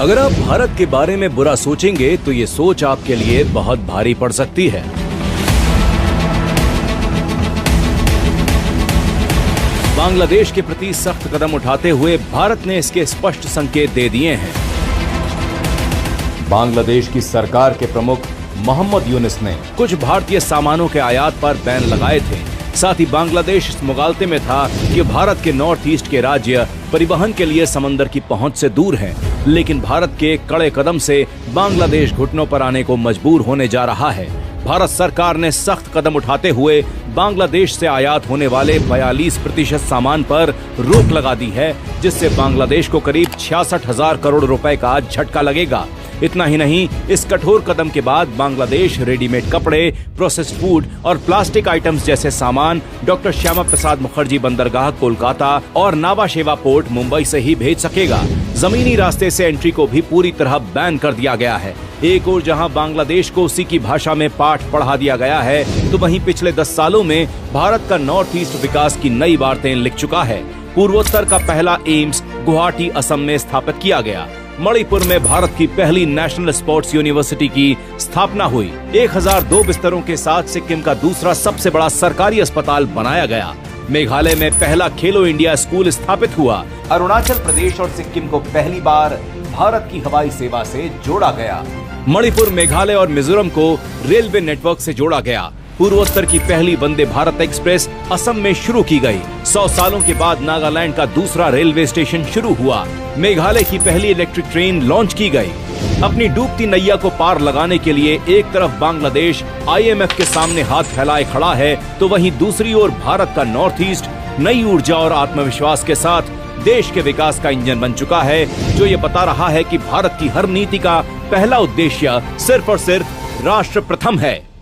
अगर आप भारत के बारे में बुरा सोचेंगे तो ये सोच आपके लिए बहुत भारी पड़ सकती है। बांग्लादेश के प्रति सख्त कदम उठाते हुए भारत ने इसके स्पष्ट संकेत दे दिए हैं। बांग्लादेश की सरकार के प्रमुख मोहम्मद यूनुस ने कुछ भारतीय सामानों के आयात पर बैन लगाए थे। साथ ही बांग्लादेश इस मुगालते में था कि भारत के नॉर्थ ईस्ट के राज्य परिवहन के लिए समंदर की पहुंच से दूर हैं, लेकिन भारत के कड़े कदम से बांग्लादेश घुटनों पर आने को मजबूर होने जा रहा है। भारत सरकार ने सख्त कदम उठाते हुए बांग्लादेश से आयात होने वाले 42% सामान पर रोक लगा दी है, जिससे बांग्लादेश को करीब 66,000 करोड़ रुपए का झटका लगेगा। इतना ही नहीं, इस कठोर कदम के बाद बांग्लादेश रेडीमेड कपड़े, प्रोसेस्ड फूड और प्लास्टिक आइटम्स जैसे सामान डॉक्टर श्यामा प्रसाद मुखर्जी बंदरगाह कोलकाता और नावा शेवा पोर्ट मुंबई से ही भेज सकेगा। जमीनी रास्ते से एंट्री को भी पूरी तरह बैन कर दिया गया है। एक और जहां बांग्लादेश को उसी की भाषा में पाठ पढ़ा दिया गया है, तो वहीं पिछले 10 सालों में भारत का नॉर्थ ईस्ट विकास की नई वार्तें लिख चुका है। पूर्वोत्तर का पहला एम्स गुवाहाटी, असम में स्थापित किया गया। मणिपुर में भारत की पहली नेशनल स्पोर्ट्स यूनिवर्सिटी की स्थापना हुई। 1002 बिस्तरों के साथ सिक्किम का दूसरा सबसे बड़ा सरकारी अस्पताल बनाया गया। मेघालय में पहला खेलो इंडिया स्कूल स्थापित हुआ। अरुणाचल प्रदेश और सिक्किम को पहली बार भारत की हवाई सेवा से जोड़ा गया। मणिपुर, मेघालय और मिजोरम को रेलवे नेटवर्क से जोड़ा गया। पूर्वोत्तर की पहली वंदे भारत एक्सप्रेस असम में शुरू की गई। 100 सालों के बाद नागालैंड का दूसरा रेलवे स्टेशन शुरू हुआ। मेघालय की पहली इलेक्ट्रिक ट्रेन लॉन्च की गई। अपनी डूबती नैया को पार लगाने के लिए एक तरफ बांग्लादेश IMF के सामने हाथ फैलाए खड़ा है, तो वहीं दूसरी ओर भारत का नॉर्थ ईस्ट नई ऊर्जा और आत्मविश्वास के साथ देश के विकास का इंजन बन चुका है, जो ये बता रहा है कि भारत की हर नीति का पहला उद्देश्य सिर्फ और सिर्फ राष्ट्र प्रथम है।